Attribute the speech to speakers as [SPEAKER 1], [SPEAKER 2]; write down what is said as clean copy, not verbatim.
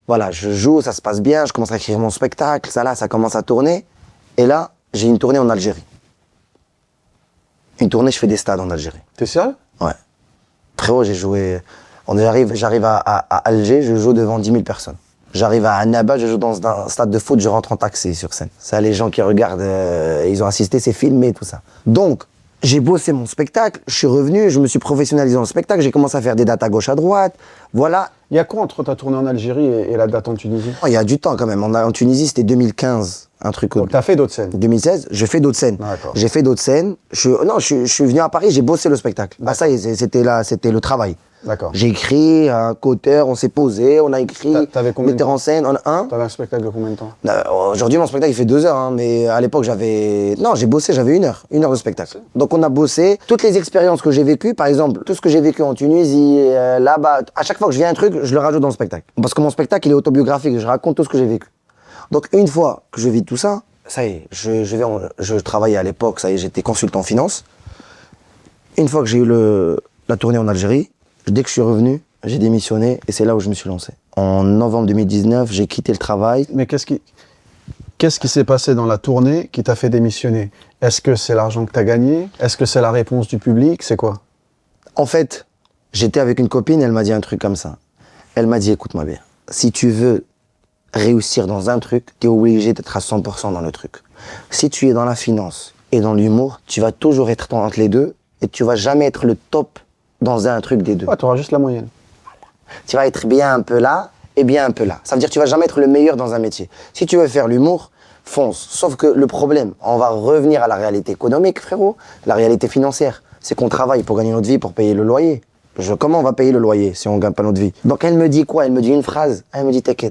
[SPEAKER 1] Voilà, je joue, ça se passe bien, je commence à écrire mon spectacle, ça commence à tourner. Et là, j'ai une tournée en Algérie. Une tournée, je fais des stades en Algérie.
[SPEAKER 2] T'es sérieux?
[SPEAKER 1] Ouais. Frérot, j'ai joué... J'arrive à Alger, je joue devant 10 000 personnes. J'arrive à Annaba, je joue dans un stade de foot, je rentre en taxi sur scène. Ça, les gens qui regardent, ils ont assisté, c'est filmé, tout ça. Donc, j'ai bossé mon spectacle, je suis revenu, je me suis professionnalisé dans le spectacle, j'ai commencé à faire des dates à gauche, à droite, voilà.
[SPEAKER 2] Il y a quoi entre ta tournée en Algérie et la date en Tunisie?
[SPEAKER 1] Il y a du temps quand même. En Tunisie, c'était 2015, un truc.
[SPEAKER 2] Donc t'as fait d'autres scènes?
[SPEAKER 1] 2016, j'ai fait d'autres scènes.
[SPEAKER 2] D'accord.
[SPEAKER 1] J'ai fait d'autres scènes. Je suis venu à Paris, j'ai bossé le spectacle. Bah ça y est, c'était le travail.
[SPEAKER 2] D'accord.
[SPEAKER 1] J'ai écrit, un co-auteur, on s'est posé, on a écrit,
[SPEAKER 2] T'avais combien de
[SPEAKER 1] metteur en scène,
[SPEAKER 2] T'avais un spectacle de combien de temps?
[SPEAKER 1] Aujourd'hui, mon spectacle, il fait 2 heures, hein, mais à l'époque, j'ai bossé, j'avais 1 heure de spectacle. Donc, on a bossé. Toutes les expériences que j'ai vécues, par exemple, tout ce que j'ai vécu en Tunisie, là-bas, à chaque fois que je viens un truc, je le rajoute dans le spectacle. Parce que mon spectacle, il est autobiographique, je raconte tout ce que j'ai vécu. Donc, une fois que je vis tout ça, ça y est, je travaillais à l'époque, ça y est, j'étais consultant en finance. Une fois que j'ai eu la tournée en Algérie, dès que je suis revenu, j'ai démissionné et c'est là où je me suis lancé. En novembre 2019, j'ai quitté le travail.
[SPEAKER 2] Mais qu'est-ce qui s'est passé dans la tournée qui t'a fait démissionner? Est-ce que c'est l'argent que t'as gagné? Est-ce que c'est la réponse du public? C'est quoi?
[SPEAKER 1] En fait, j'étais avec une copine, elle m'a dit un truc comme ça. Elle m'a dit, écoute-moi bien, si tu veux réussir dans un truc, tu es obligé d'être à 100% dans le truc. Si tu es dans la finance et dans l'humour, tu vas toujours être entre les deux et tu vas jamais être le top dans un truc des deux.
[SPEAKER 2] Ouais, t'auras juste la moyenne.
[SPEAKER 1] Tu vas être bien un peu là et bien un peu là. Ça veut dire que tu vas jamais être le meilleur dans un métier. Si tu veux faire l'humour, fonce. Sauf que le problème, on va revenir à la réalité économique, frérot, la réalité financière. C'est qu'on travaille pour gagner notre vie, pour payer le loyer. Comment on va payer le loyer si on gagne pas notre vie? Donc elle me dit quoi? Elle me dit une phrase. Elle me dit, t'inquiète,